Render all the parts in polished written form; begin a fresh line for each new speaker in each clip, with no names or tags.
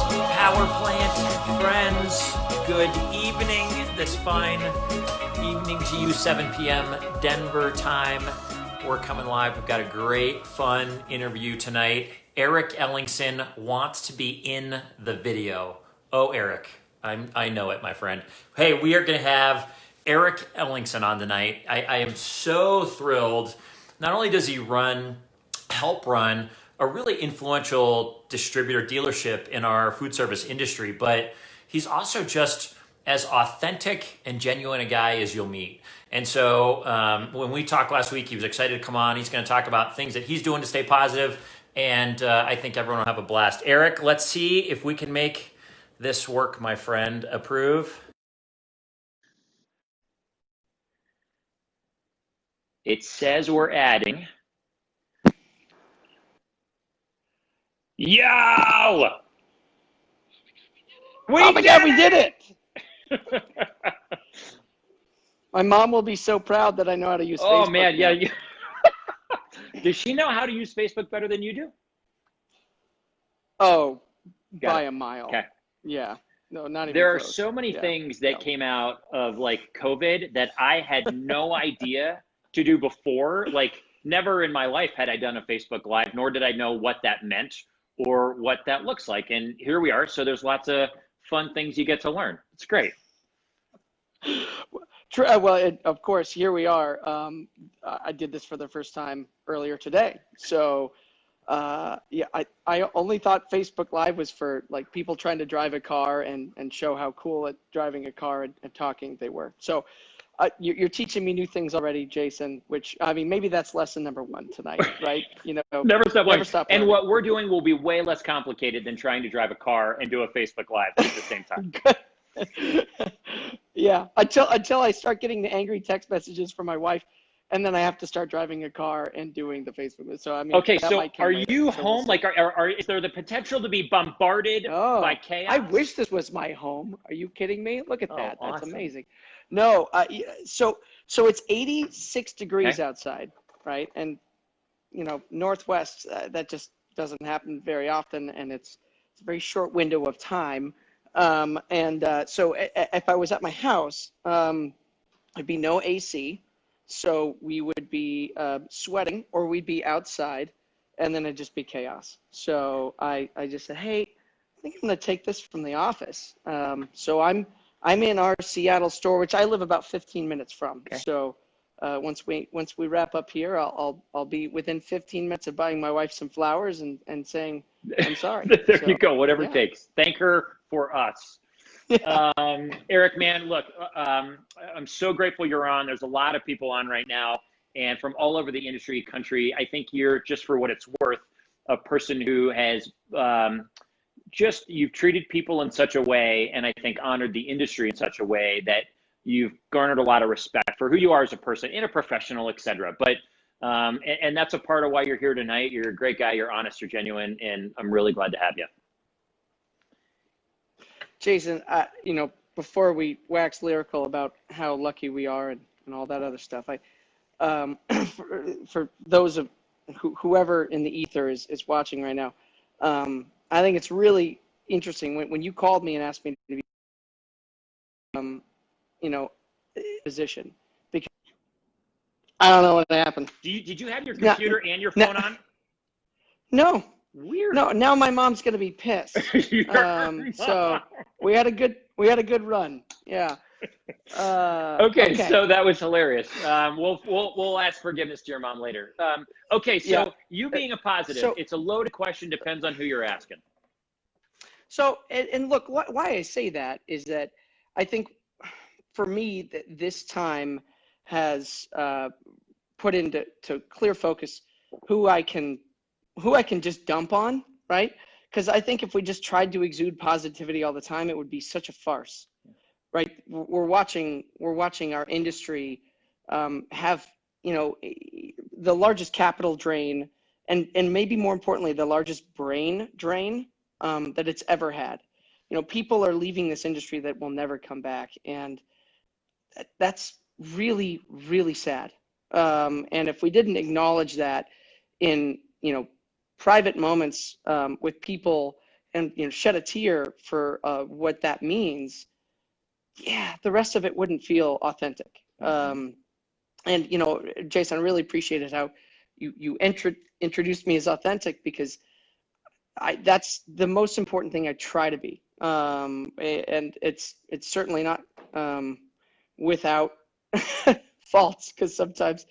FSPowerplant friends, good evening. This fine evening to you, 7 p.m. Denver time. We're coming live. We've got a great, fun interview tonight. Eric Ellingson wants to be in the video. Oh, Eric, I know it, my friend. Hey, we are going to have Eric Ellingson on tonight. I am so thrilled. Not only does he help run a really influential distributor dealership in our food service industry, but he's also just as authentic and genuine a guy as you'll meet. And so when we talked last week, he was excited to come on. He's going to talk about things that he's doing to stay positive, and I think everyone will have a blast. Eric, let's see if we can make this work, my friend. Approve. It says we're adding. Yo!
Oh my God, we did it! My mom will be so proud that I know how to use Facebook.
Oh man, yeah. Does she know how to use Facebook better than you do?
Oh, by a mile.
Okay.
Yeah. No, not even
There are
close.
so many things that came out of like COVID that I had no idea to do before. Like never in my life had I done a Facebook Live, nor did I know what that meant or what that looks like. And here we are. So there's lots of fun things you get to learn. It's great.
Well, of course, here we are. I did this for the first time earlier today. So, yeah, I only thought Facebook Live was for like people trying to drive a car and show how cool at driving a car and talking they were. So you're teaching me new things already, Jason, which, I mean, maybe that's lesson number one tonight, right? You know,
never stop learning. And
learning.
what we're doing will be way less complicated than trying to drive a car and do a Facebook Live at the same time.
Yeah, until I start getting the angry text messages from my wife, and then I have to start driving a car and doing the Facebook. So I mean,
okay. So are you home? Like, is there the potential to be bombarded by chaos?
I wish this was my home. Are you kidding me? Look at that. That's
awesome.
amazing. No, so it's 86 degrees outside, right? And you know, Northwest, that just doesn't happen very often, and it's a very short window of time. So if I was at my house, there'd be no AC. So we would be sweating, or we'd be outside, and then it'd just be chaos. So I just said, hey, I think I'm going to take this from the office. So I'm in our Seattle store, which I live about 15 minutes from. Okay. So once we wrap up here, I'll be within 15 minutes of buying my wife some flowers and saying I'm sorry.
There you go. Whatever it takes. Thank her for us. Eric, man, look, I'm so grateful you're on. There's a lot of people on right now, and from all over the industry, country. I think you're, just for what it's worth, a person who has you've treated people in such a way, and I think honored the industry in such a way that you've garnered a lot of respect for who you are as a person and a professional, et cetera. But and that's a part of why you're here tonight. You're a great guy. You're honest. You're genuine, and I'm really glad to have you.
Jason, you know, before we wax lyrical about how lucky we are and all that other stuff, for those of whoever in the ether is watching right now, I think it's really interesting when you called me and asked me to be, you know, position, because I don't know what happened.
Did you have your computer and your phone on?
No.
Weird.
No, now my mom's gonna be pissed. So we had a good run. Yeah.
Okay, so that was hilarious. We'll ask forgiveness to your mom later. Okay, so you being a positive, it's a loaded question. Depends on who you're asking.
So and look, why I say that is that I think for me that this time has put into clear focus who I can just dump on, right? Because I think if we just tried to exude positivity all the time, it would be such a farce, right? We're watching our industry have, you know, the largest capital drain and maybe more importantly, the largest brain drain that it's ever had. You know, people are leaving this industry that will never come back, and that's really, really sad. And if we didn't acknowledge that in, you know, private moments with people and shed a tear for what that means, yeah, the rest of it wouldn't feel authentic. And Jason, I really appreciated how you introduced me as authentic, because that's the most important thing I try to be. And it's certainly not without faults, because sometimes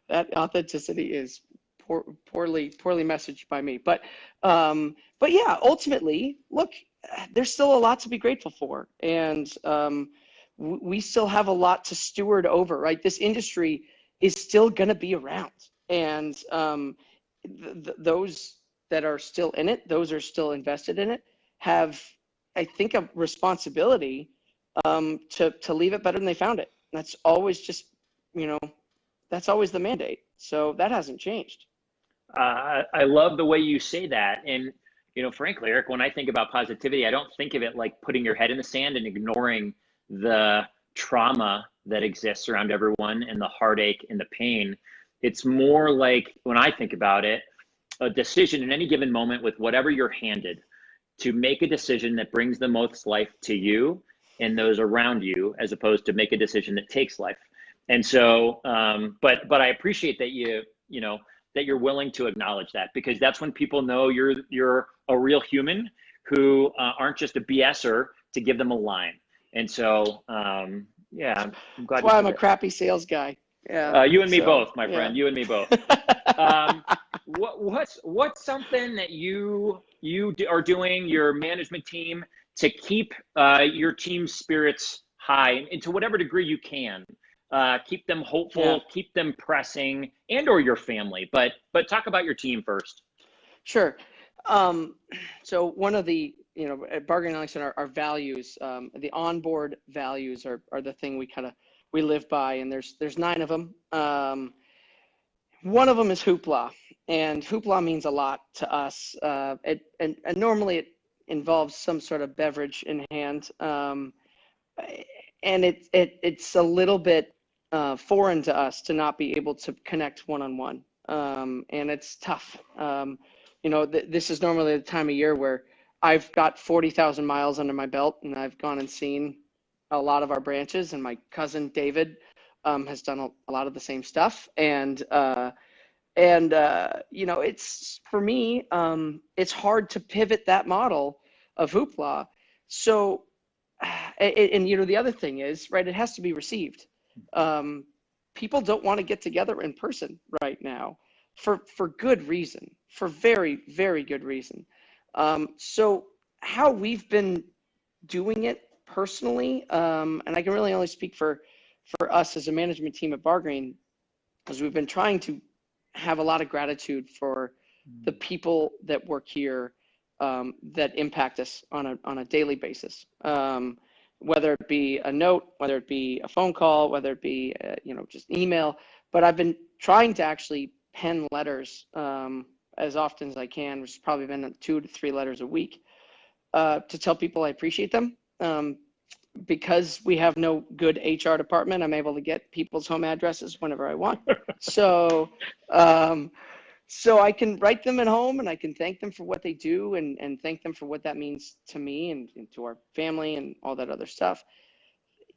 that authenticity is poorly messaged by me. But yeah, ultimately, look, there's still a lot to be grateful for, and we still have a lot to steward over. Right, this industry is still going to be around, and those that are still in it, those are still invested in it, have, I think, a responsibility to leave it better than they found it. That's always just, that's always the mandate. So that hasn't changed.
I love the way you say that. And, frankly, Eric, when I think about positivity, I don't think of it like putting your head in the sand and ignoring the trauma that exists around everyone and the heartache and the pain. It's more like, when I think about it, a decision in any given moment with whatever you're handed, to make a decision that brings the most life to you and those around you, as opposed to make a decision that takes life. And so, but I appreciate that that you're willing to acknowledge that, because that's when people know you're a real human who aren't just a BSer to give them a line. And so, yeah, I'm glad.
That's why I'm a crappy sales guy.
Yeah. You and me both, my friend. You and me both. What's something that you are doing, your management team, to keep your team's spirits high, and to whatever degree you can, keep them hopeful, keep them pressing, and or your family, but talk about your team first.
Sure. So one of the, at Bargreen Ellingson, our values, the onboard values are the thing we live by, and there's 9 of them. One of them is hoopla, and hoopla means a lot to us. And normally it involves some sort of beverage in hand, and it's a little bit foreign to us to not be able to connect one-on-one, and it's tough. This is normally the time of year where I've got 40,000 miles under my belt, and I've gone and seen a lot of our branches, and my cousin David has done a lot of the same stuff. And it's, for me, it's hard to pivot that model of hoopla. So, and the other thing is, right, it has to be received. People don't want to get together in person right now for good reason, for very, very good reason. So how we've been doing it personally, and I can really only speak for us as a management team at Bargreen, because we've been trying to have a lot of gratitude for the people that work here, that impact us on a daily basis, whether it be a note, whether it be a phone call, whether it be just email. But I've been trying to actually pen letters as often as I can, which has probably been 2 to 3 letters a week, to tell people I appreciate them. Because we have no good HR department, I'm able to get people's home addresses whenever I want. So I can write them at home, and I can thank them for what they do, and thank them for what that means to me and to our family and all that other stuff.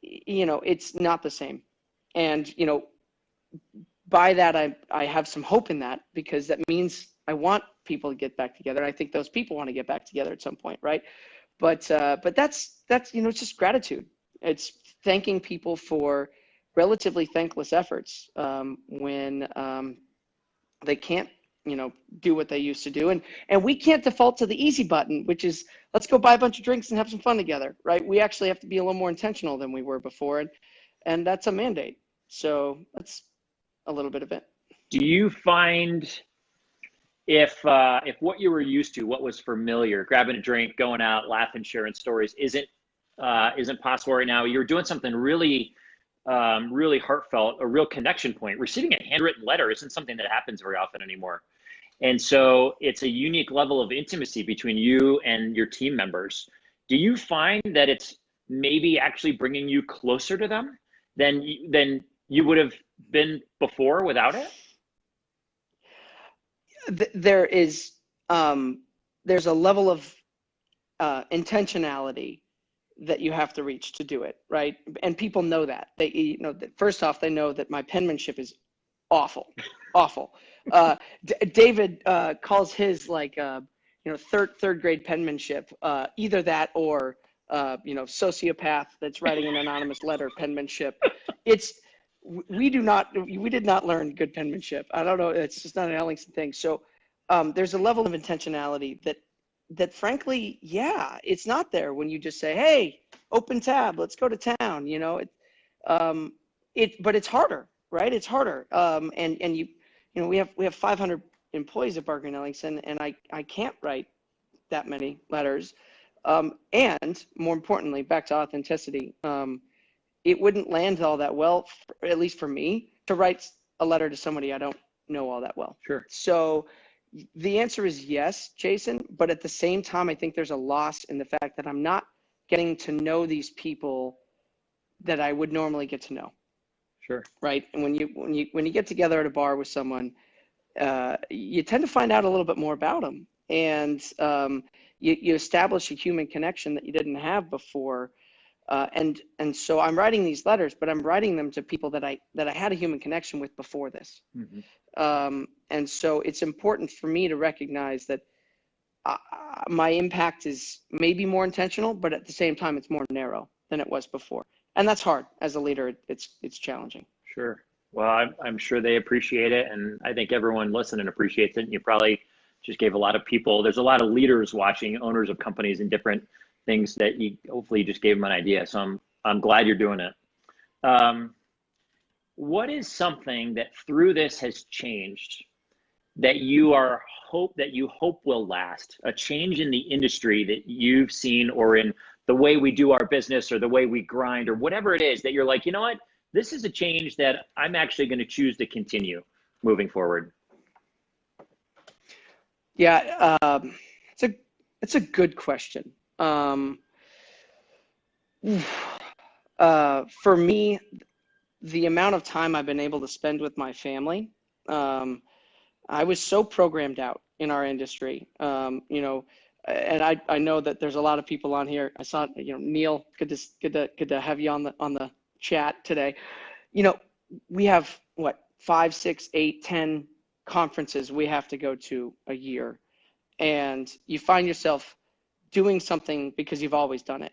It's not the same. And, by that, I have some hope in that, because that means I want people to get back together. I think those people want to get back together at some point, right? But that's it's just gratitude. It's thanking people for relatively thankless efforts when they can't do what they used to do, and we can't default to the easy button, which is let's go buy a bunch of drinks and have some fun together, right? We actually have to be a little more intentional than we were before, and that's a mandate. So that's a little bit of it.
Do you find if what you were used to, what was familiar, grabbing a drink, going out, laughing, sharing stories, isn't possible right now? You're doing something really, really heartfelt, a real connection point. Receiving a handwritten letter isn't something that happens very often anymore. And so it's a unique level of intimacy between you and your team members. Do you find that it's maybe actually bringing you closer to them than you would have been before without it?
There's a level of intentionality that you have to reach to do it, right? And people know that. They, first off, they know that my penmanship is awful, awful. David calls his like, third grade penmanship, either that or, sociopath that's writing an anonymous letter penmanship. We did not learn good penmanship. I don't know. It's just not an Ellingson thing. So there's a level of intentionality that frankly, yeah, it's not there when you just say, hey, open tab, let's go to town. But it's harder, right? It's harder. And we have 500 employees at Bargreen Ellingson, and I can't write that many letters. And more importantly, back to authenticity, it wouldn't land all that well, at least for me, to write a letter to somebody I don't know all that well.
Sure.
So the answer is yes, Jason, but at the same time, I think there's a loss in the fact that I'm not getting to know these people that I would normally get to know.
Sure.
Right. And when you get together at a bar with someone, you tend to find out a little bit more about them, and you establish a human connection that you didn't have before. And so I'm writing these letters, but I'm writing them to people that I had a human connection with before this.
Mm-hmm.
And so it's important for me to recognize that my impact is maybe more intentional, but at the same time, it's more narrow than it was before. And that's hard as a leader. It's challenging.
Sure. Well, I'm sure they appreciate it. And I think everyone listening appreciates it. And you probably just gave a lot of people, there's a lot of leaders watching, owners of companies and different things that you hopefully just gave them an idea. So I'm glad you're doing it. What is something that through this has changed that you hope will last? A change in the industry that you've seen, or in the way we do our business, or the way we grind, or whatever it is that you're like, you know what, this is a change that I'm actually going to choose to continue moving forward.
Yeah, it's a good question. For me, the amount of time I've been able to spend with my family, I was so programmed out in our industry, and I know that there's a lot of people on here. I saw, Neil, good to have you on the chat today. We have what, 5, 6, 8, 10 conferences we have to go to a year, and you find yourself doing something because you've always done it,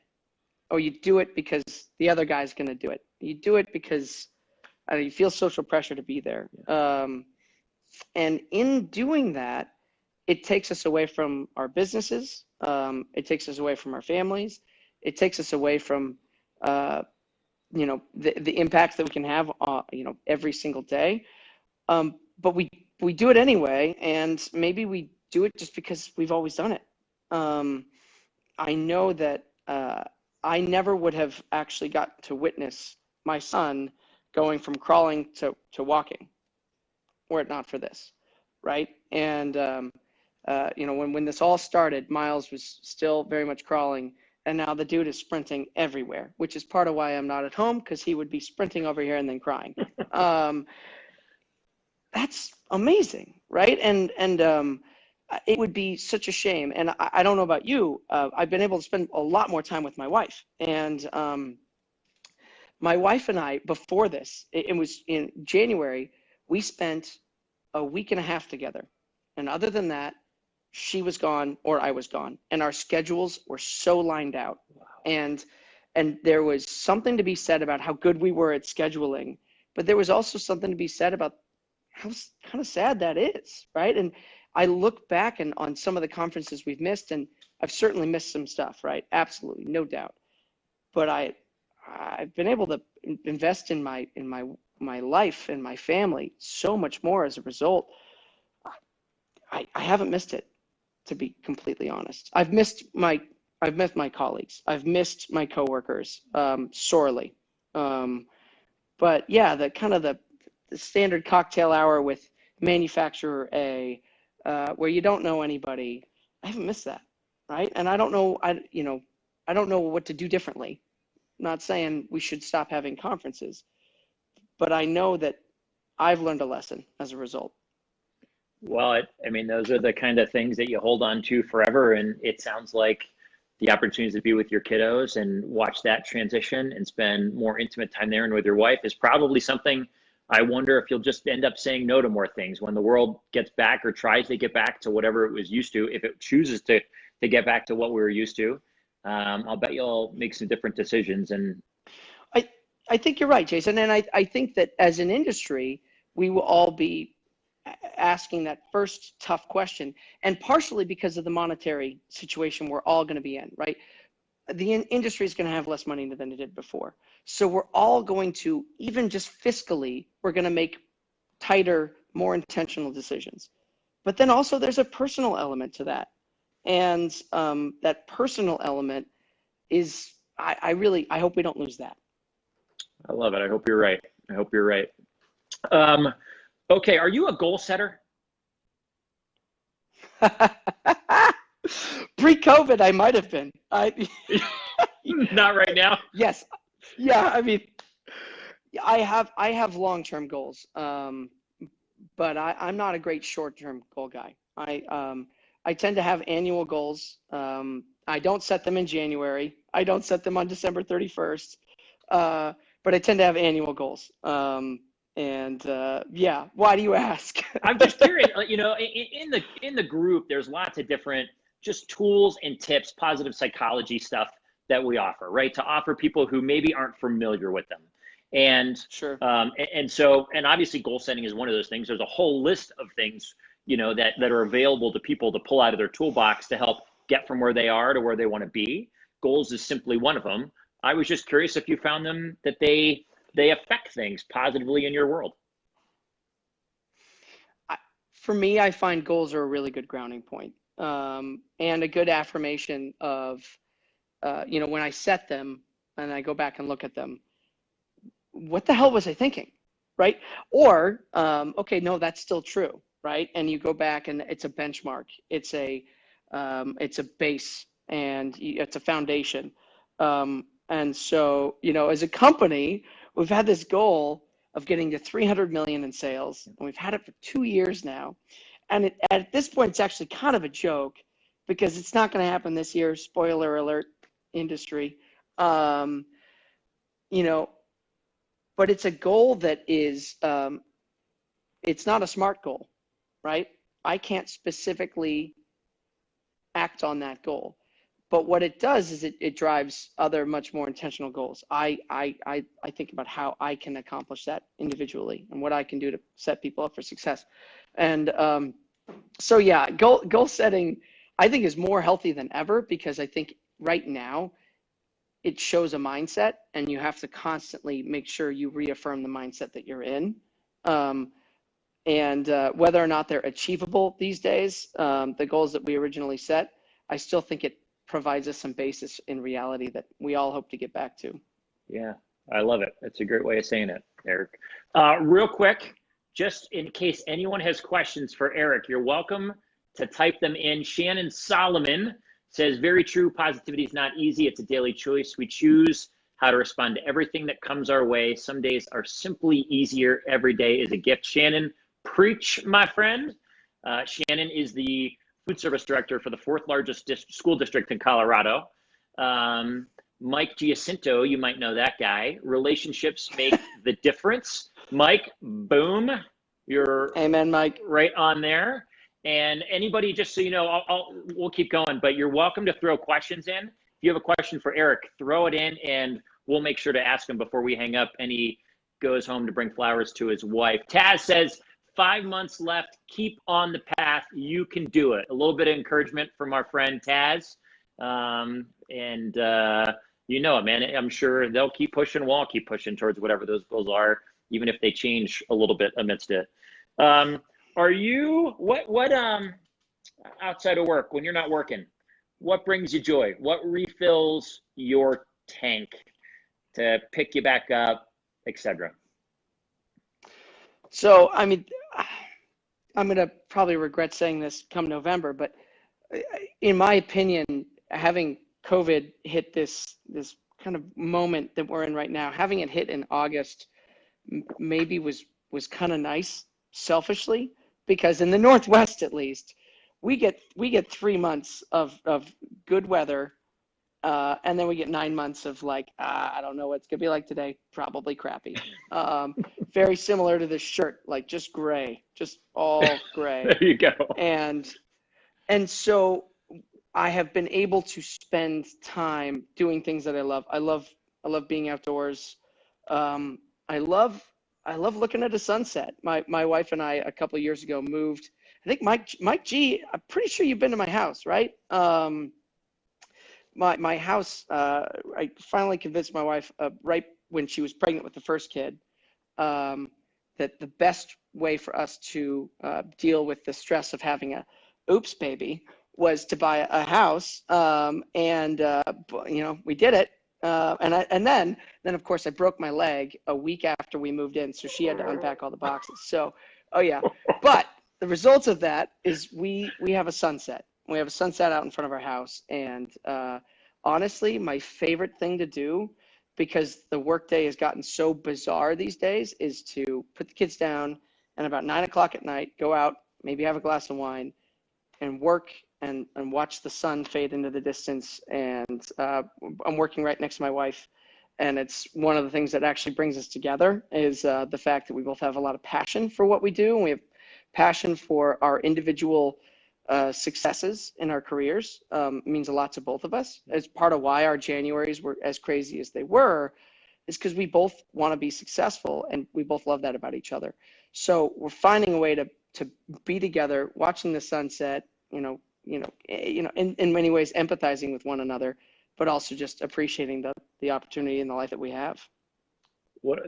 or you do it because the other guy's going to do it. You do it because you feel social pressure to be there. And in doing that, it takes us away from our businesses. It takes us away from our families. It takes us away from, the impact that we can have, every single day. But we do it anyway, and maybe we do it just because we've always done it. I know that I never would have actually got to witness my son going from crawling to walking were it not for this, right? And when this all started, Miles was still very much crawling, and now the dude is sprinting everywhere, which is part of why I'm not at home, because he would be sprinting over here and then crying. That's amazing, right? And it would be such a shame. And I don't know about you, I've been able to spend a lot more time with my wife. And my wife and I, before this, it was in January, we spent a week and a half together. And other than that, she was gone or I was gone. And our schedules were so lined out. Wow. And there was something to be said about how good we were at scheduling, but there was also something to be said about how kind of sad that is, right? And I look back on some of the conferences we've missed, and I've certainly missed some stuff, right? Absolutely, no doubt. But I've been able to invest in my life and my family so much more as a result. I haven't missed it, to be completely honest. I've missed my colleagues. I've missed my coworkers sorely. But yeah, the standard cocktail hour with manufacturer A, where you don't know anybody, I haven't missed that, right? And I don't know what to do differently. I'm not saying we should stop having conferences, but I know that I've learned a lesson as a result.
Well, those are the kind of things that you hold on to forever. And it sounds like
the opportunities to be with your kiddos and watch that transition and spend more intimate time there and with your wife is probably something. I wonder if you'll just end up saying no to more things when the world gets back or tries to get back to whatever it was used to. If it chooses to get back to what we were used to, I'll bet you'll make some different decisions. And
I think you're right, Jason. And I think that as an industry, we will all be asking that first tough question, and partially because of the monetary situation we're all going to be in, right? The industry is going to have less money than it did before. So we're all going to, even just fiscally, we're going to make tighter, more intentional decisions. But then also there's a personal element to that. And that personal element is, I hope we don't lose that.
I love it. I hope you're right. Okay, are you a goal setter?
Pre-COVID, I might have been.
Not right now.
Yes. Yeah. I mean, I have long-term goals, but I'm not a great short-term goal guy. I tend to have annual goals. I don't set them in January. I don't set them on December 31st. But I tend to have annual goals. Yeah, why do you ask?
I'm just curious, in the group, there's lots of different just tools and tips, positive psychology stuff that we offer, right? To offer people who maybe aren't familiar with them. And
sure.
And obviously goal setting is one of those things. There's a whole list of things, that are available to people to pull out of their toolbox to help get from where they are to where they want to be. Goals is simply one of them. I was just curious if you found them that they affect things positively in your world.
For me, I find goals are a really good grounding point, and a good affirmation of, when I set them and I go back and look at them, what the hell was I thinking, right? Or, okay, no, that's still true, right? And you go back and it's a benchmark, it's a base, and it's a foundation. And so, as a company, we've had this goal of getting to 300 million in sales, and we've had it for 2 years now. And at this point, it's actually kind of a joke because it's not going to happen this year. Spoiler alert, industry. But it's a goal that is, it's not a SMART goal, right? I can't specifically act on that goal. But what it does is it drives other much more intentional goals. I think about how I can accomplish that individually and what I can do to set people up for success. And so yeah, goal setting I think is more healthy than ever, because I think right now it shows a mindset, and you have to constantly make sure you reaffirm the mindset that you're in. And whether or not they're achievable these days, the goals that we originally set, I still think it provides us some basis in reality that we all hope to get back to.
Yeah, I love it. That's a great way of saying it, Eric. Real quick, just in case anyone has questions for Eric, you're welcome to type them in. Shannon Solomon says, very true, positivity is not easy. It's a daily choice. We choose how to respond to everything that comes our way. Some days are simply easier. Every day is a gift. Shannon, preach, my friend. Shannon is the food service director for the fourth largest school district in Colorado. Mike Giacinto, you might know that guy. Relationships make the difference. Mike, boom, you're
amen, Mike,
right on there. And anybody, just so you know, we'll keep going, but you're welcome to throw questions in. If you have a question for Eric, throw it in, and we'll make sure to ask him before we hang up. And he goes home to bring flowers to his wife. Taz says, 5 months left. Keep on the path. You can do it. A little bit of encouragement from our friend Taz. You know it, man. I'm sure they'll keep pushing. We'll all keep pushing towards whatever those goals are, even if they change a little bit amidst it. Are you, what outside of work, when you're not working, what brings you joy? What refills your tank to pick you back up, etc.?
So, I mean, I'm going to probably regret saying this come November, but in my opinion, having COVID hit this kind of moment that we're in right now, having it hit in August maybe was kind of nice, selfishly, because in the Northwest, at least, we get 3 months of good weather And then we get 9 months of like, I don't know what it's gonna be like today. Probably crappy. Very similar to this shirt, like just gray, just all gray.
There you go.
And so I have been able to spend time doing things that I love. I love being outdoors. I love looking at a sunset. My wife and I a couple of years ago moved. I think Mike G. I'm pretty sure you've been to my house, right? My house. I finally convinced my wife right when she was pregnant with the first kid that the best way for us to deal with the stress of having a oops baby was to buy a house, and we did it. And then of course I broke my leg a week after we moved in, so she had to unpack all the boxes. So, oh yeah, but the results of that is we have a sunset. We have a sunset out in front of our house, and honestly, my favorite thing to do, because the workday has gotten so bizarre these days, is to put the kids down and about 9 o'clock at night, go out, maybe have a glass of wine, and work and watch the sun fade into the distance. And I'm working right next to my wife, and it's one of the things that actually brings us together is the fact that we both have a lot of passion for what we do, and we have passion for our individual successes in our careers. Means a lot to both of us. As part of why our Januaries were as crazy as they were, is because we both want to be successful, and we both love that about each other. So we're finding a way to be together, watching the sunset, in many ways empathizing with one another, but also just appreciating the opportunity and the life that we have.
What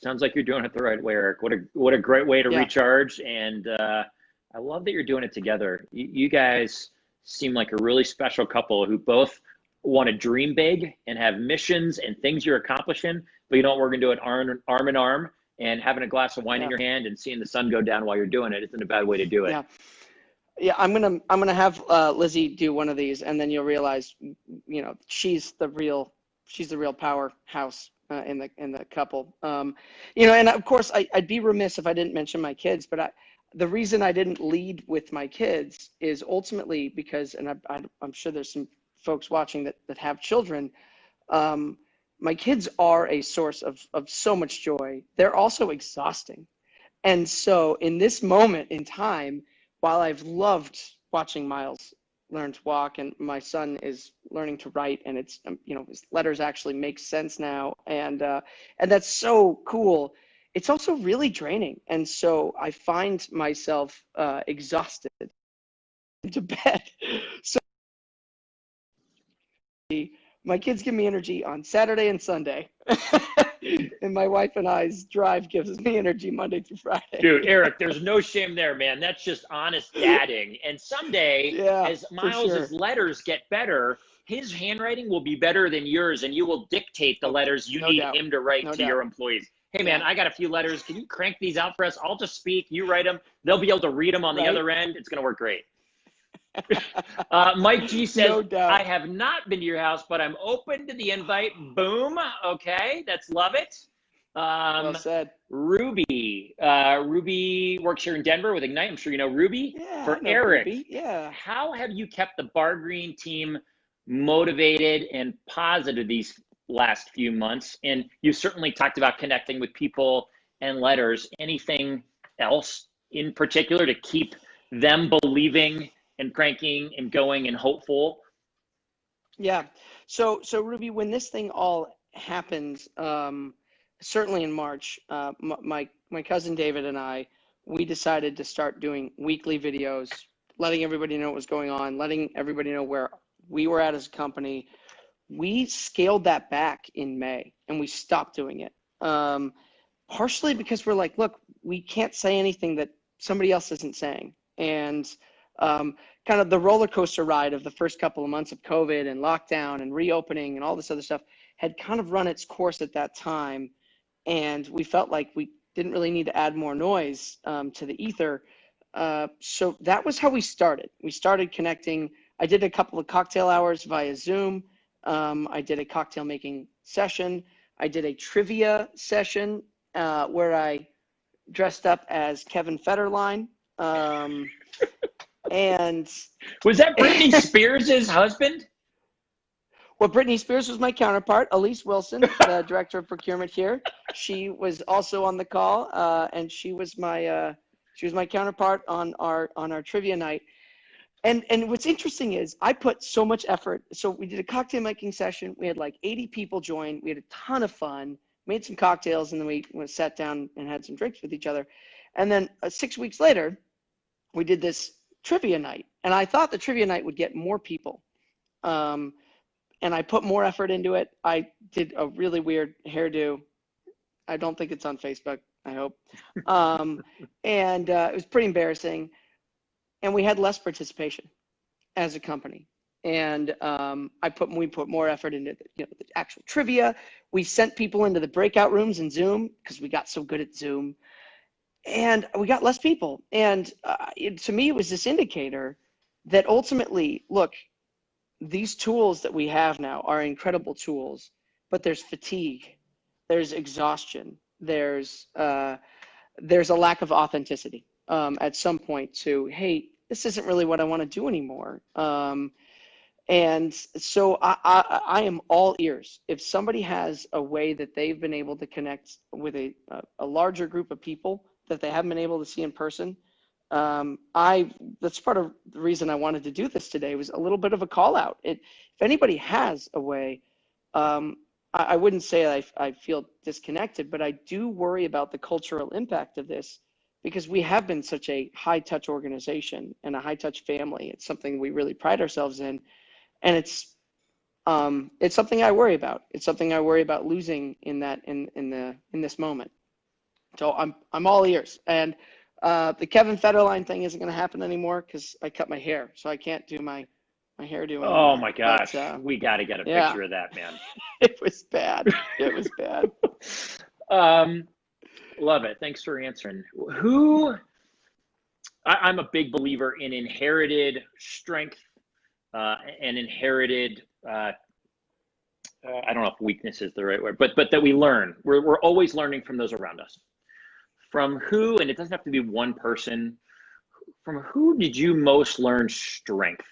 sounds like you're doing it the right way, Eric. What a great way to recharge, and I love that you're doing it together. You guys seem like a really special couple who both want to dream big and have missions and things you're accomplishing, but you know what, we're going to do it arm in arm, and having a glass of wine in your hand and seeing the sun go down while you're doing it isn't a bad way to do it.
Yeah, I'm gonna have Lizzie do one of these, and then you'll realize, she's the real powerhouse in the couple. And of course, I'd be remiss if I didn't mention my kids, but the reason I didn't lead with my kids is ultimately because, and I'm sure there's some folks watching that have children. My kids are a source of so much joy. They're also exhausting. And so in this moment in time, while I've loved watching Miles learn to walk, and my son is learning to write, and it's, his letters actually make sense now. And that's so cool. It's also really draining. And so I find myself exhausted into bed. So my kids give me energy on Saturday and Sunday. And my wife and I's drive gives me energy Monday through Friday.
Dude, Eric, there's no shame there, man. That's just honest dadding. And someday, as Miles' letters get better, his handwriting will be better than yours, and you will dictate the letters you need him to write to your employees. Hey, man, I got a few letters. Can you crank these out for us? I'll just speak. You write them. They'll be able to read them on the other end. It's going to work great. Mike G says, I have not been to your house, but I'm open to the invite. Boom. Okay. Love it.
Well said.
Ruby works here in Denver with Ignite. I'm sure you know Ruby.
Yeah,
for Eric,
Ruby.
How have you kept the Bargreen team motivated and positive these last few months? And you certainly talked about connecting with people and letters. Anything else in particular to keep them believing and cranking and going and hopeful?
Yeah. So Ruby, when this thing all happened, certainly in March, my cousin David and I, we decided to start doing weekly videos, letting everybody know what was going on, letting everybody know where we were at as a company. We scaled that back in May, and we stopped doing it. Partially because we're like, look, we can't say anything that somebody else isn't saying. And kind of the roller coaster ride of the first couple of months of COVID and lockdown and reopening and all this other stuff had kind of run its course at that time. And we felt like we didn't really need to add more noise to the ether. So that was how we started. We started connecting. I did a couple of cocktail hours via Zoom. I did a cocktail making session. I did a trivia session where I dressed up as Kevin Federline. And
was that Britney Spears' husband?
Well, Brittany Spears was my counterpart. Elise Wilson, the director of procurement here, she was also on the call, and she was my counterpart on our trivia night. And what's interesting is I put so much effort. So we did a cocktail making session. We had like 80 people join. We had a ton of fun, made some cocktails, and then we sat down and had some drinks with each other. And then 6 weeks later, we did this trivia night. And I thought the trivia night would get more people. And I put more effort into it. I did a really weird hairdo. I don't think it's on Facebook, I hope. And it was pretty embarrassing. And we had less participation as a company. And we put more effort into the actual trivia. We sent people into the breakout rooms in Zoom because we got so good at Zoom. And we got less people. And to me, it was this indicator that ultimately, look, these tools that we have now are incredible tools, but there's fatigue, there's exhaustion, there's a lack of authenticity at some point to, hey, this isn't really what I want to do anymore. And so I am all ears. If somebody has a way that they've been able to connect with a larger group of people that they haven't been able to see in person, that's part of the reason I wanted to do this today, was a little bit of a call out. If anybody has a way, I wouldn't say I feel disconnected, but I do worry about the cultural impact of this, because we have been such a high touch organization and a high touch family. It's something we really pride ourselves in. And it's something I worry about. It's something I worry about losing in this moment. So I'm all ears. And the Kevin Federline thing isn't going to happen anymore because I cut my hair, so I can't do my hairdo anymore.
Oh my gosh, we got to get a picture of that, man.
It was bad. It was bad.
Love it. Thanks for answering. I'm a big believer in inherited strength and inherited. I don't know if weakness is the right word, but that we learn. We're always learning from those around us. From who, and it doesn't have to be one person, from who did you most learn strength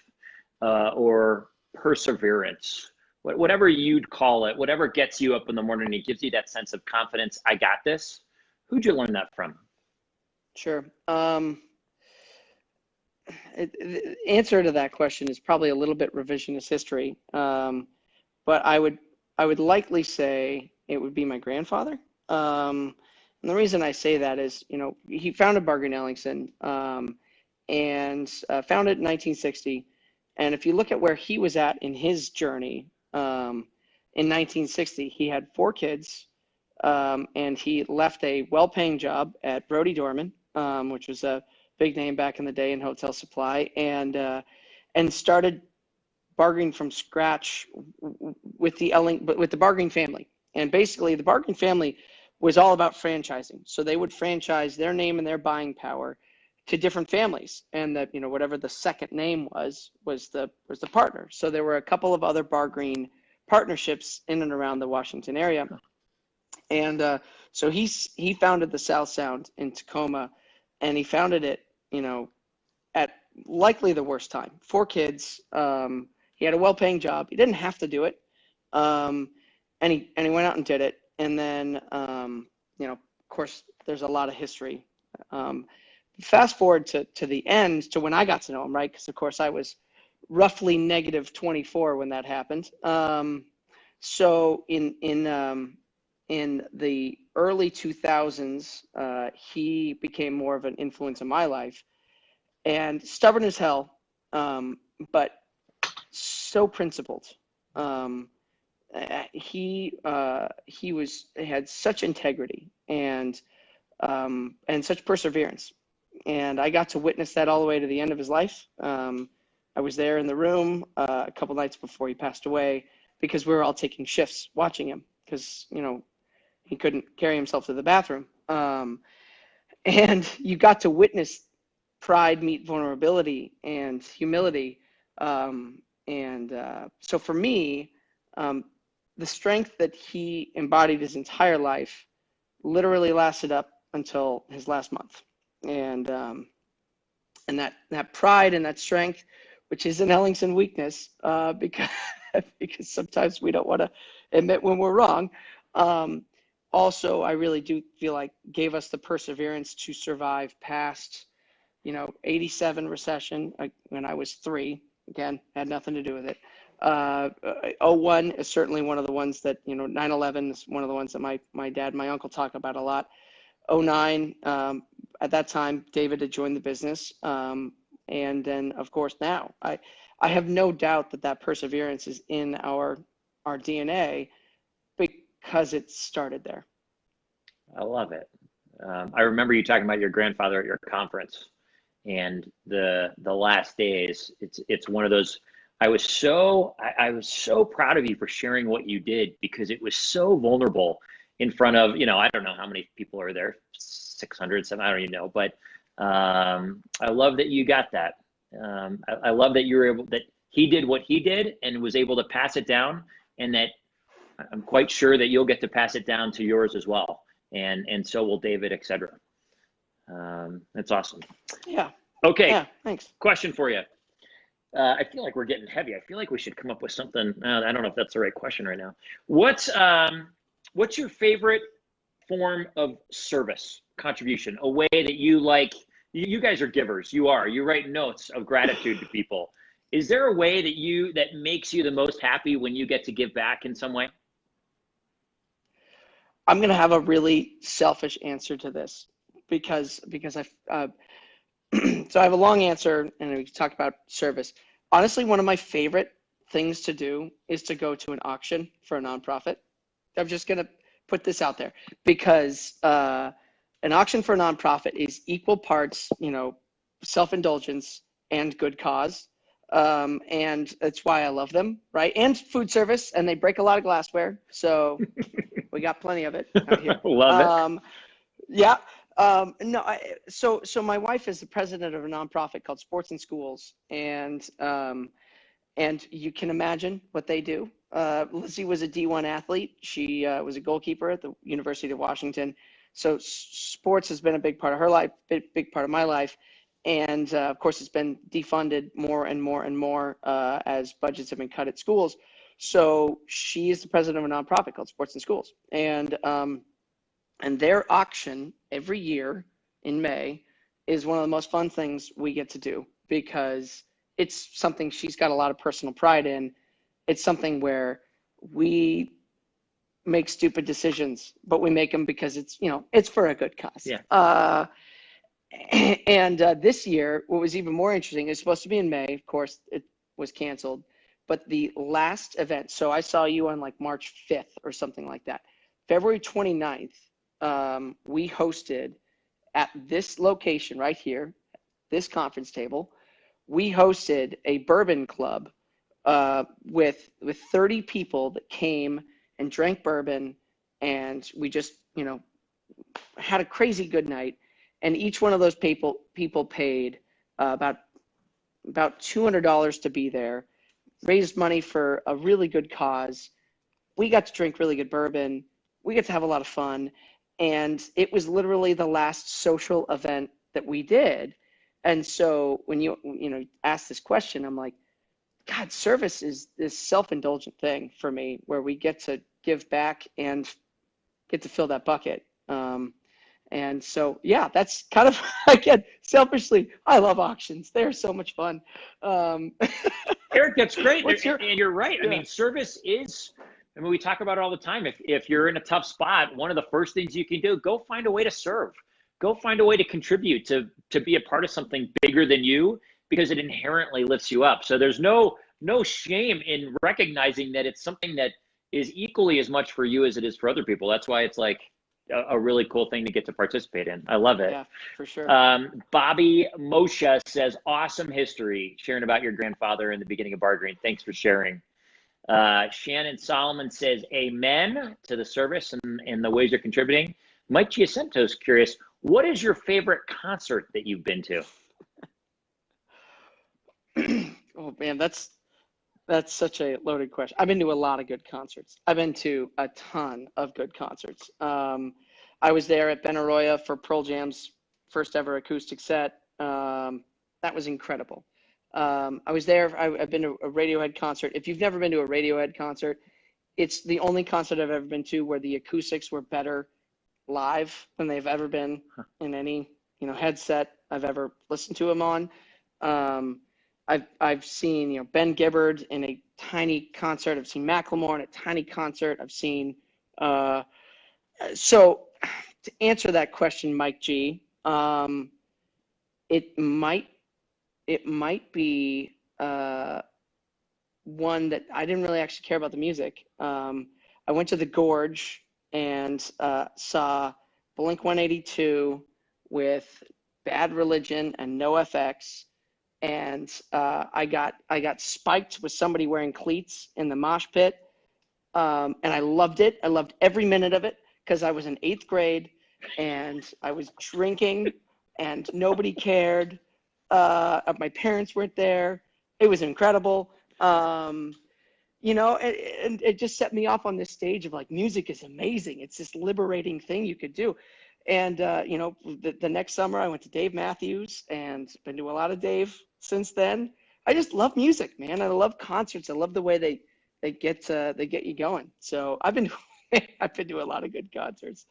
or perseverance? Whatever you'd call it, whatever gets you up in the morning and it gives you that sense of confidence, I got this. Who'd you learn that from?
Sure. The answer to that question is probably a little bit revisionist history, but I would likely say it would be my grandfather. And the reason I say that is, he founded Bargreen Ellingson and founded in 1960. And if you look at where he was at in his journey, in 1960, he had 4 kids, and he left a well-paying job at Brody Dorman, which was a big name back in the day in hotel supply, and started Bargreen from scratch with the Bargreen family. And basically, the Bargreen family was all about franchising. So they would franchise their name and their buying power to different families, and that whatever the second name was the partner. So there were a couple of other Bargreen partnerships in and around the Washington area, and so he founded the South Sound in Tacoma, and he founded it at likely the worst time. 4 kids. He had a well-paying job. He didn't have to do it, and he went out and did it. And then, of course, there's a lot of history. Fast forward to the end, to when I got to know him, right? Because, of course, I was roughly negative 24 when that happened. So in the early 2000s, he became more of an influence in my life. And stubborn as hell, but so principled. He had such integrity and such perseverance, and I got to witness that all the way to the end of his life. I was there in the room a couple nights before he passed away, because we were all taking shifts watching him, because he couldn't carry himself to the bathroom, and you got to witness pride meet vulnerability and humility, so for me, the strength that he embodied his entire life literally lasted up until his last month. And that pride and that strength, which is an Ellingson weakness, because because sometimes we don't want to admit when we're wrong. Also, I really do feel like gave us the perseverance to survive past, 87 recession when I was 3. Again, had nothing to do with it. 01 is certainly one of the ones that, 9/11 is one of the ones that my dad and my uncle talk about a lot. 09, at that time, David had joined the business. And then, of course, now I have no doubt that perseverance is in our DNA because it started there.
I love it. I remember you talking about your grandfather at your conference, and the last days. It's one of those. I was so proud of you for sharing what you did, because it was so vulnerable in front of, I don't know how many people are there, 600, 700, I don't even know, but I love that you got that. I love that you were able, that he did what he did and was able to pass it down, and that I'm quite sure that you'll get to pass it down to yours as well. And so will David, et cetera. That's awesome.
Yeah.
Okay.
Yeah, thanks.
Question for you. I feel like we're getting heavy. I feel like we should come up with something. I don't know if that's the right question right now. What's your favorite form of service contribution? A way that you like, you guys are givers. You write notes of gratitude to people. Is there a way that makes you the most happy when you get to give back in some way?
I'm going to have a really selfish answer to this because so I have a long answer, and we talk about service. Honestly, one of my favorite things to do is to go to an auction for a nonprofit. I'm just going to put this out there because an auction for a nonprofit is equal parts, self-indulgence and good cause. And that's why I love them, right? And food service, and they break a lot of glassware. So we got plenty of it out here.
Love it.
Yeah. So my wife is the president of a nonprofit called Sports in Schools, and you can imagine what they do. Lizzie was a D1 athlete. She was a goalkeeper at the University of Washington. So sports has been a big part of her life, big part of my life. And of course, it's been defunded more and more and more as budgets have been cut at schools. So she is the president of a nonprofit called Sports in Schools. And their auction every year in May is one of the most fun things we get to do because it's something she's got a lot of personal pride in. It's something where we make stupid decisions, but we make them because it's for a good cause.
Yeah.
And this year, what was even more interesting, it was supposed to be in May. Of course, it was canceled. But the last event, so I saw you on like March 5th or something like that. February 29th, we hosted at this location right here, this conference table, we hosted a bourbon club with 30 people that came and drank bourbon, and we just, had a crazy good night. And each one of those people paid about $200 to be there, raised money for a really good cause. We got to drink really good bourbon. We got to have a lot of fun. And it was literally the last social event that we did. And so when you ask this question, I'm like, God, service is this self-indulgent thing for me where we get to give back and get to fill that bucket. And so, yeah, that's kind of, again, selfishly, I love auctions. They're so much fun.
Eric, that's great. And you're right.
Yeah.
I mean, service is, we talk about it all the time. If you're in a tough spot, one of the first things you can do, go find a way to serve. Go find a way to contribute, to be a part of something bigger than you, because it inherently lifts you up. So there's no shame in recognizing that it's something that is equally as much for you as it is for other people. That's why it's like a really cool thing to get to participate in. I love it.
Yeah, for sure.
Bobby Moshe says, awesome history, sharing about your grandfather in the beginning of Bargreen. Thanks for sharing. Shannon Solomon says, amen to the service and the ways you're contributing. Mike Giacinto's curious, what is your favorite concert that you've been to?
Oh man, that's such a loaded question. I've been to a lot of good concerts. I've been to a ton of good concerts. I was there at Benaroya for Pearl Jam's first ever acoustic set. That was incredible. I was there. I've been to a Radiohead concert. If you've never been to a Radiohead concert, it's the only concert I've ever been to where the acoustics were better live than they've ever been in any, headset I've ever listened to them on. I've seen, Ben Gibbard in a tiny concert. I've seen Macklemore in a tiny concert. I've seen, so to answer that question, Mike G, it might be one that I didn't really actually care about the music. I went to the Gorge and saw Blink 182 with Bad Religion and NoFX, and I got spiked with somebody wearing cleats in the mosh pit, and I loved it. I loved every minute of it because I was in 8th grade and I was drinking and nobody cared. My parents weren't there. It was incredible. And it just set me off on this stage of like, music is amazing. It's this liberating thing you could do. And, the next summer I went to Dave Matthews and been to a lot of Dave since then. I just love music, man. I love concerts. I love the way they get you going. So I've been to a lot of good concerts.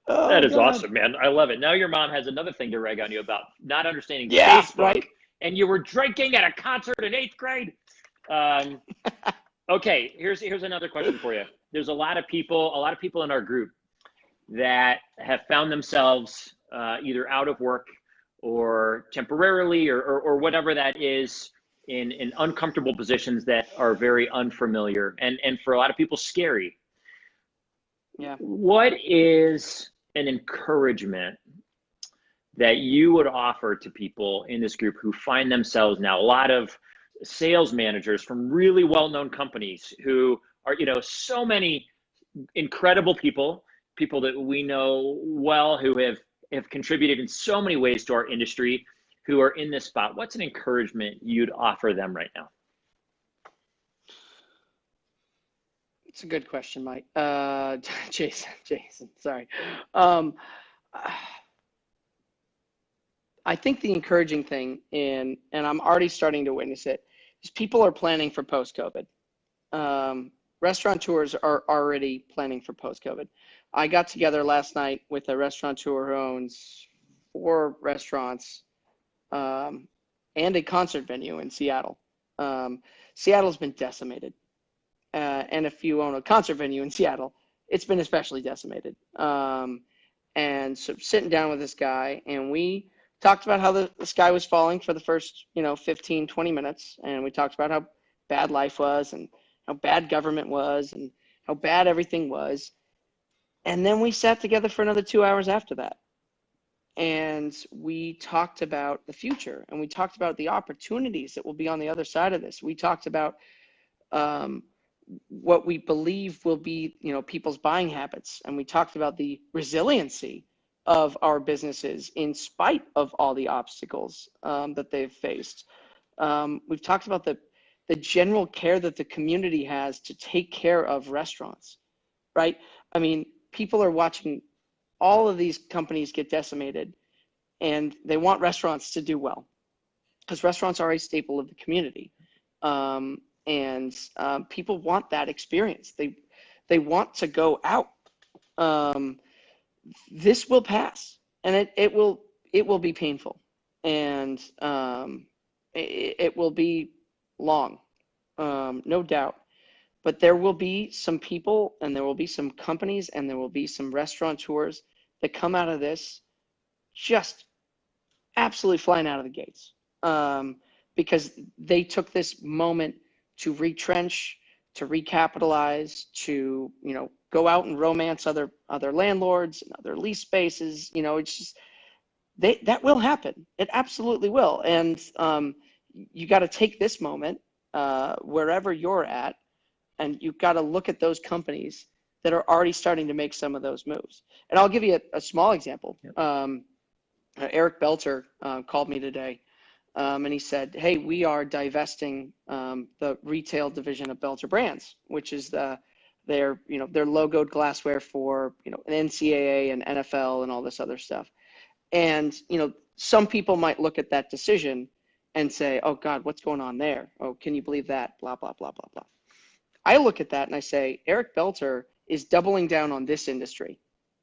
Oh,
that is
God.
awesome, man. I love it. Now your mom has another thing to rag on you about, not understanding Facebook.
Right.
And you were drinking at a concert in 8th grade. Okay, here's another question for you. There's a lot of people in our group that have found themselves either out of work or temporarily or whatever that is in uncomfortable positions that are very unfamiliar and for a lot of people scary.
Yeah.
What is an encouragement that you would offer to people in this group who find themselves now, a lot of sales managers from really well-known companies who are, so many incredible people that we know well, who have contributed in so many ways to our industry, who are in this spot? What's an encouragement you'd offer them right now?
It's a good question, Mike. Jason, sorry. I think the encouraging thing and I'm already starting to witness it, is people are planning for post-COVID. Restaurateurs are already planning for post-COVID. I got together last night with a restaurateur who owns 4 restaurants and a concert venue in Seattle. Seattle's been decimated. And if you own a concert venue in Seattle, it's been especially decimated. And so sitting down with this guy, and we talked about how the sky was falling for the first, 15, 20 minutes. And we talked about how bad life was and how bad government was and how bad everything was. And then we sat together for another 2 hours after that. And we talked about the future, and we talked about the opportunities that will be on the other side of this. We talked about what we believe will be, people's buying habits. And we talked about the resiliency of our businesses in spite of all the obstacles that they've faced. We've talked about the general care that the community has to take care of restaurants, right? I mean, people are watching all of these companies get decimated, and they want restaurants to do well because restaurants are a staple of the community. And people want that experience. They want to go out. This will pass, and it will be painful, and it will be long, no doubt. But there will be some people, and there will be some companies, and there will be some restaurateurs that come out of this just absolutely flying out of the gates, because they took this moment to retrench, to recapitalize, to go out and romance other landlords and other lease spaces. It's just that will happen. It absolutely will. And you got to take this moment wherever you're at, and you've got to look at those companies that are already starting to make some of those moves. And I'll give you a small example. Yep. Eric Belter called me today, and he said, "Hey, we are divesting the retail division of Belter Brands, which is their logoed glassware for an NCAA and NFL and all this other stuff." And some people might look at that decision and say, oh God, what's going on there? Oh, can you believe that? Blah, blah, blah, blah, blah. I look at that and I say, Eric Belter is doubling down on this industry,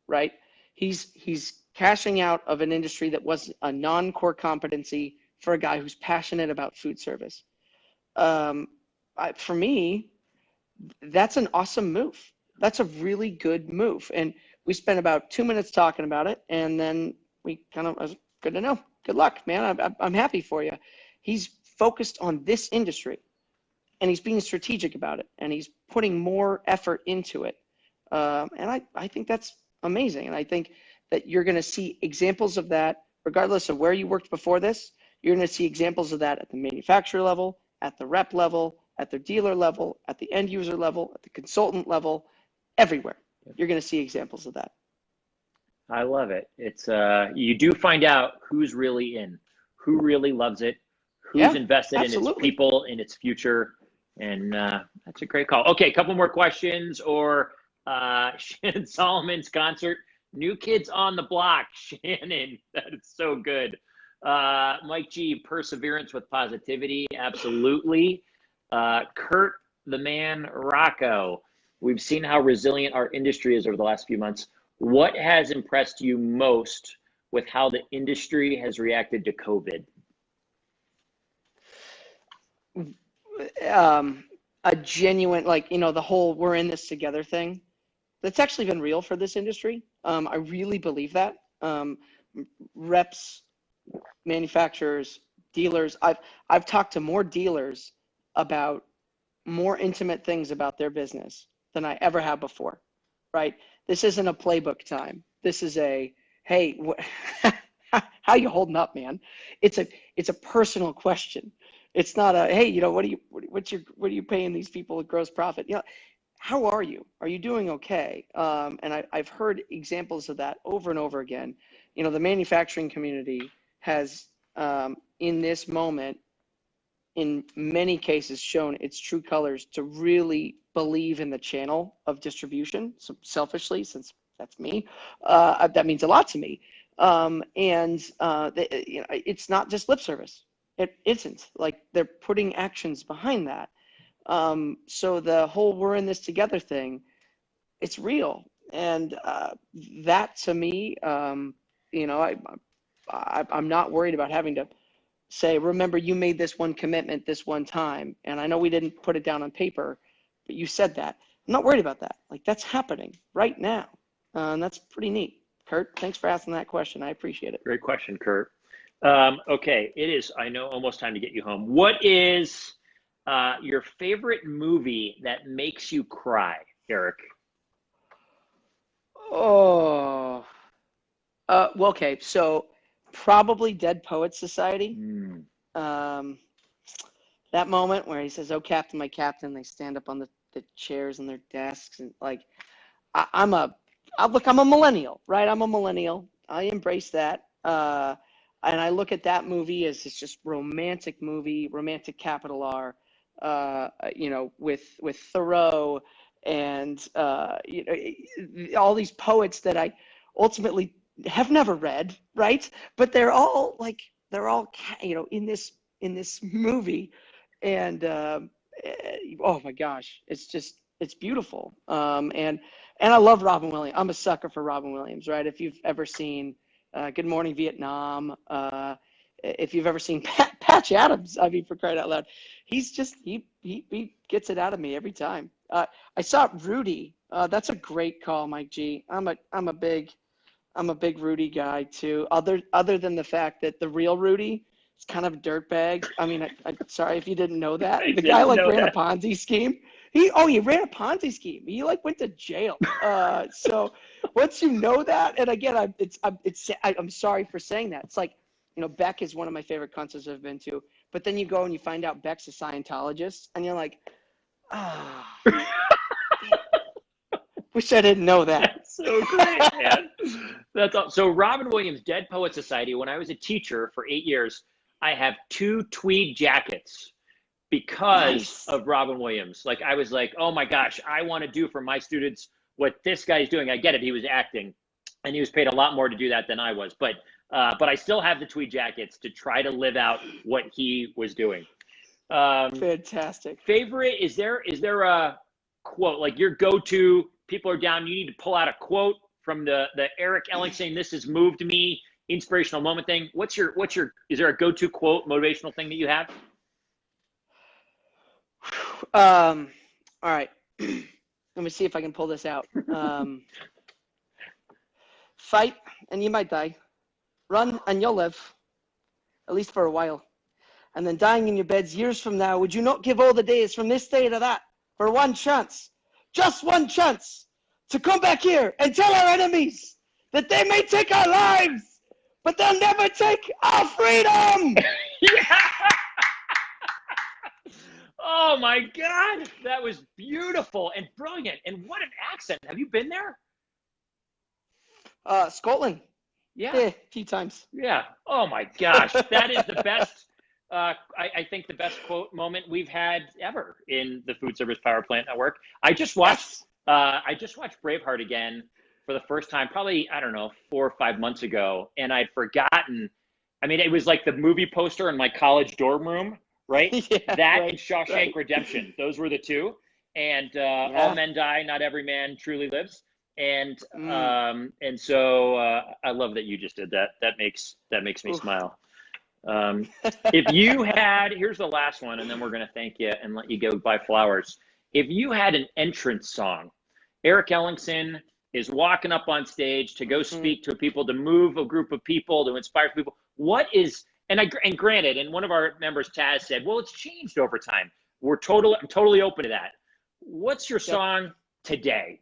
right? He's cashing out of an industry that was a non-core competency for a guy who's passionate about food service. For me, that's an awesome move. That's a really good move. And we spent about 2 minutes talking about it, and then we kind of was good to know. Good luck, man. I'm happy for you. He's focused on this industry, and he's being strategic about it, and he's putting more effort into it. And I think that's amazing. And I think that you're going to see examples of that, regardless of where you worked before this. You're going to see examples of that at the manufacturer level, at the rep level, at the dealer level, at the end user level, at the consultant level, everywhere. You're going to see examples of that.
I love it. It's you do find out who's really in, who really loves it, who's invested in its people, in its future, and that's a great call. Okay, a couple more questions. Or Shannon Solomon's concert, New Kids on the Block. Shannon, that is so good. Mike G, perseverance with positivity, absolutely. Kurt, the man, Rocco. We've seen how resilient our industry is over the last few months. What has impressed you most with how the industry has reacted to COVID?
A genuine, the whole we're in this together thing. That's actually been real for this industry. I really believe that. Reps, manufacturers, dealers. I've talked to more dealers about more intimate things about their business than I ever have before, right? This isn't a playbook time. This is a, hey, how you holding up, man? It's a personal question. It's not a, hey, what are you paying these people with gross profit? How are you? Are you doing okay? And I've heard examples of that over and over again. The manufacturing community has, in this moment, in many cases, shown its true colors to really believe in the channel of distribution. So selfishly, since that's me, that means a lot to me. It's not just lip service. It isn't. They're putting actions behind that. So the whole "we're in this together" thing, it's real, and that to me, I'm not worried about having to say, remember, you made this one commitment this one time, and I know we didn't put it down on paper, but you said that. I'm not worried about that. That's happening right now, and that's pretty neat. Kurt, thanks for asking that question. I appreciate it.
Great question, Kurt. Okay, it is, I know, almost time to get you home. What is your favorite movie that makes you cry, Eric?
Oh, well, okay, so probably Dead Poets Society. That moment where he says, "Oh, Captain, my Captain," they stand up on the chairs and their desks, and I'm a millennial, right? I'm a millennial. I embrace that. And I look at that movie as it's just romantic movie, romantic capital R, with Thoreau and, all these poets that I ultimately have never read, right? But they're all in this movie. And, oh my gosh, it's beautiful. And I love Robin Williams. I'm a sucker for Robin Williams, right? If you've ever seen Good Morning Vietnam, if you've ever seen Patch Adams, I mean, for crying out loud, he's just, he gets it out of me every time. I saw Rudy. That's a great call, Mike G. I'm a big Rudy guy too. Other than the fact that the real Rudy is kind of a dirtbag. I mean, I'm sorry if you didn't know that. The guy ran a Ponzi scheme. He ran a Ponzi scheme. He went to jail. So once you know that, and again, I'm sorry for saying that. It's Beck is one of my favorite concerts I've been to, but then you go and you find out Beck's a Scientologist, and you're like, wish I didn't know that.
That's so great, man. That's all. So Robin Williams, Dead Poet Society. When I was a teacher for 8 years, I have 2 tweed jackets because of Robin Williams. I was like, oh my gosh, I want to do for my students what this guy's doing. I get it, he was acting, and he was paid a lot more to do that than I was. But I still have the tweed jackets to try to live out what he was doing.
Fantastic.
Favorite? Is there a quote, like your go-to? People are down, you need to pull out a quote from the Eric Ellingson, this has moved me, inspirational moment thing. What's your is there a go-to quote, motivational thing that you have?
All right. Let me see if I can pull this out. Fight and you might die. Run and you'll live, at least for a while. And then dying in your beds years from now, would you not give all the days from this day to that for one chance, just one chance, to come back here and tell our enemies that they may take our lives, but they'll never take our freedom?
Oh my God, that was beautiful and brilliant. And what an accent. Have you been there?
Scotland.
Yeah.
A few times.
Yeah. Oh my gosh. That is the best, I think the best quote moment we've had ever in the Food Service Power Plant Network. I just watched Braveheart again for the first time, probably, I don't know, 4 or 5 months ago. And I'd forgotten. I mean, it was like the movie poster in my college dorm room, right?
Yeah,
that
right,
and Shawshank
right.
Redemption. Those were the two. And
Yeah.
all men die, not every man truly lives. And so I love that you just did that. That makes me
Oof.
smile. If you had, here's the last one, and then we're going to thank you and let you go buy flowers. If you had an entrance song, Eric Ellingson is walking up on stage to go speak to people, to move a group of people, to inspire people. What is, and granted, and one of our members, Taz, said, well, it's changed over time. I'm totally open to that. What's your song today?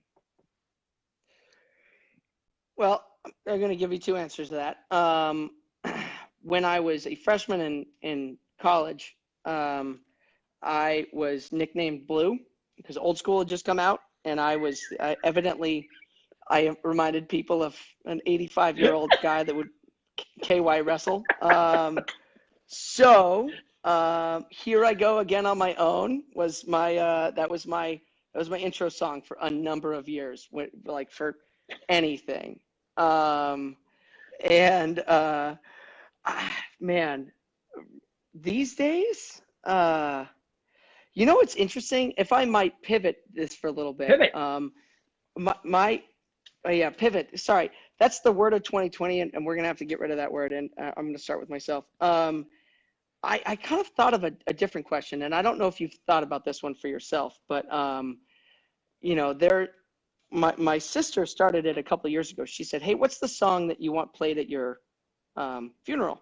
Well, I'm going to give you two answers to that. When I was a freshman in college, I was nicknamed Blue because Old School had just come out, and I reminded people of an 85-year-old guy that would KY wrestle. So Here I Go Again on My Own was my that was my intro song for a number of years, like for anything. Man, these days, what's interesting? If I might pivot this for a little bit.
Pivot.
Pivot. Sorry, that's the word of 2020, and we're gonna have to get rid of that word. And I'm gonna start with myself. I kind of thought of a different question, and I don't know if you've thought about this one for yourself, but my sister started it a couple of years ago. She said, "Hey, what's the song that you want played at your funeral?"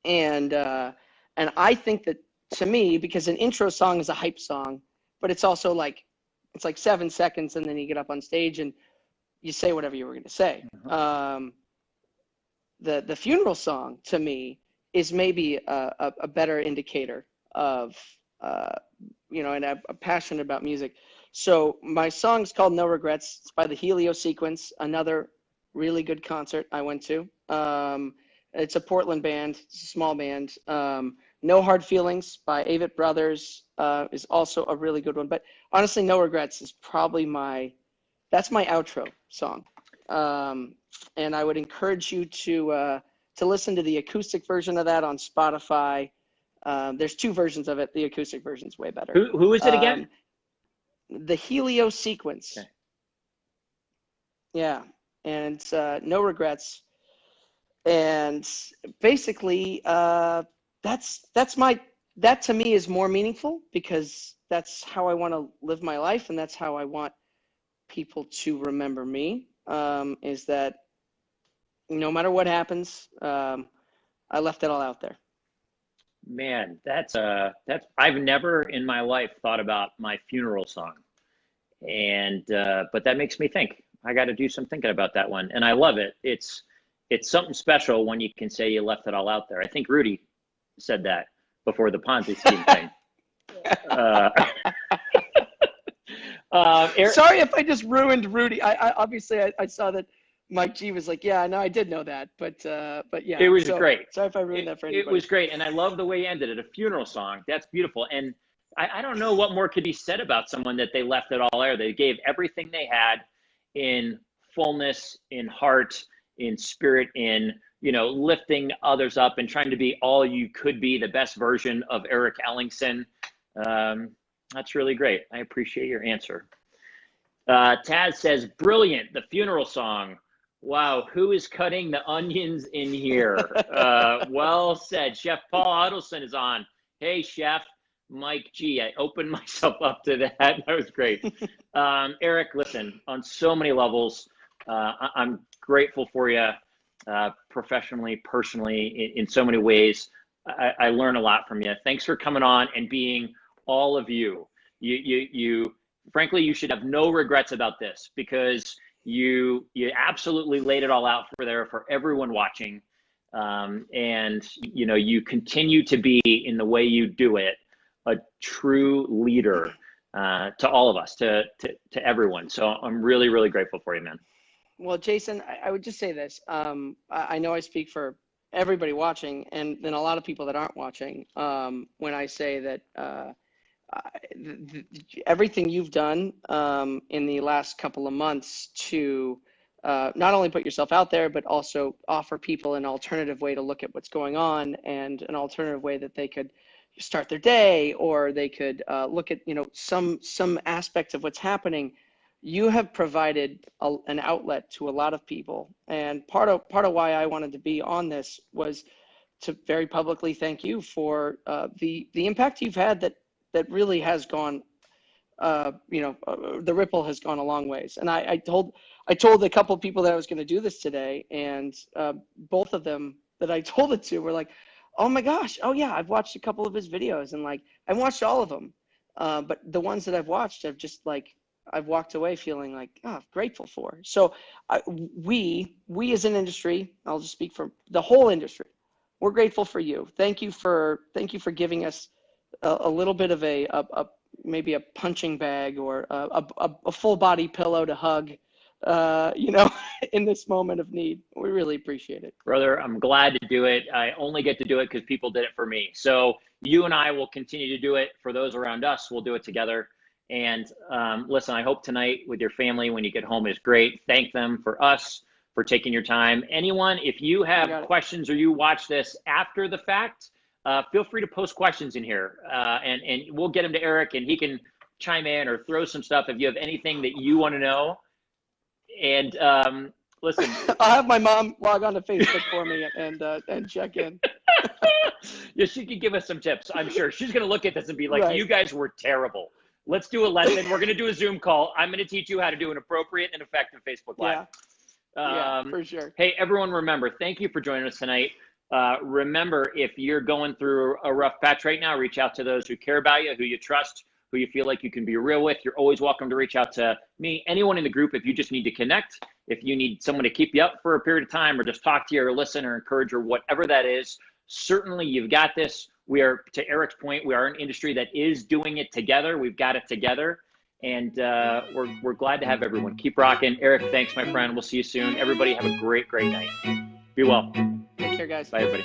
And I think that, to me, because an intro song is a hype song, but it's also like 7 seconds, and then you get up on stage and you say whatever you were going to say. The funeral song, to me, is maybe a better indicator of and I'm passionate about music. So my song's called No Regrets. It's by the Helio Sequence, another really good concert I went to. It's a Portland band, it's a small band. No Hard Feelings by Avett Brothers is also a really good one. But honestly, No Regrets is probably that's my outro song. And I would encourage you to listen to the acoustic version of that on Spotify. There's 2 versions of it. The acoustic version's way better.
Who is it again?
The Helio Sequence.
Okay.
Yeah, and it's No Regrets. And basically, that to me is more meaningful, because that's how I want to live my life, and that's how I want people to remember me. Is that no matter what happens, I left it all out there.
Man, that's I've never in my life thought about my funeral song, and but that makes me think. I got to do some thinking about that one, and I love it. It's something special when you can say you left it all out there. I think Rudy said that before the Ponzi scheme thing.
Sorry if I just ruined Rudy. I obviously saw that Mike G was like, yeah, no, I did know that, but yeah.
It was great.
Sorry if I ruined that for anybody.
It was great, and I love the way you ended it. A funeral song, that's beautiful. And I don't know what more could be said about someone that they left it all there. They gave everything they had in fullness, in heart, in spirit, in, lifting others up and trying to be all you could be, the best version of Eric Ellingson. That's really great. I appreciate your answer. Taz says, brilliant, the funeral song. Wow, who is cutting the onions in here? Well said. Chef Paul Huddleston is on. Hey, Chef. Mike G. I opened myself up to that. That was great. Eric, listen, on so many levels, I'm grateful for you professionally, personally, in so many ways. I learn a lot from you. Thanks for coming on and being all of you. Frankly, you should have no regrets about this, because you absolutely laid it all out for everyone watching. And you continue to be, in the way you do it, a true leader to all of us, to everyone. So I'm really, really grateful for you, man.
Well, Jason, I would just say this. I know I speak for everybody watching, and then a lot of people that aren't watching, when I say that everything you've done in the last couple of months to not only put yourself out there, but also offer people an alternative way to look at what's going on, and an alternative way that they could start their day, or they could look at some aspects of what's happening. You have provided an outlet to a lot of people, and part of why I wanted to be on this was to very publicly thank you for the impact you've had that really has gone. The ripple has gone a long ways, and I told a couple of people that I was going to do this today, and both of them that I told it to were like, oh my gosh, oh yeah, I've watched a couple of his videos, and I've watched all of them, but the ones that I've watched, I've walked away feeling grateful for. So we as an industry, I'll just speak for the whole industry, we're grateful for you. Thank you for giving us a little bit of maybe a punching bag, or a full body pillow to hug, in this moment of need. We really appreciate it.
Brother, I'm glad to do it. I only get to do it because people did it for me. So you and I will continue to do it for those around us. We'll do it together. And listen, I hope tonight with your family, when you get home, is great. Thank them for us, for taking your time. Anyone, if you have questions, or you watch this after the fact, feel free to post questions in here, and we'll get them to Eric, and he can chime in or throw some stuff if you have anything that you want to know. And listen,
I'll have my mom log on to Facebook for me and check in.
Yeah, she could give us some tips. I'm sure she's going to look at this and be like,
right.
You guys were terrible. Let's do a lesson. We're going to do a Zoom call. I'm going to teach you how to do an appropriate and effective Facebook Live.
Yeah, for sure.
Hey, everyone, remember, thank you for joining us tonight. Remember, if you're going through a rough patch right now, reach out to those who care about you, who you trust, who you feel like you can be real with. You're always welcome to reach out to me, anyone in the group, if you just need to connect, if you need someone to keep you up for a period of time, or just talk to you, or listen, or encourage, or whatever that is. Certainly, you've got this. We are, to Eric's point, we are an industry that is doing it together. We've got it together, and we're glad to have everyone. Keep rocking. Eric, thanks, my friend. We'll see you soon. Everybody have a great, great night. Be well.
Take care, guys.
Bye, everybody.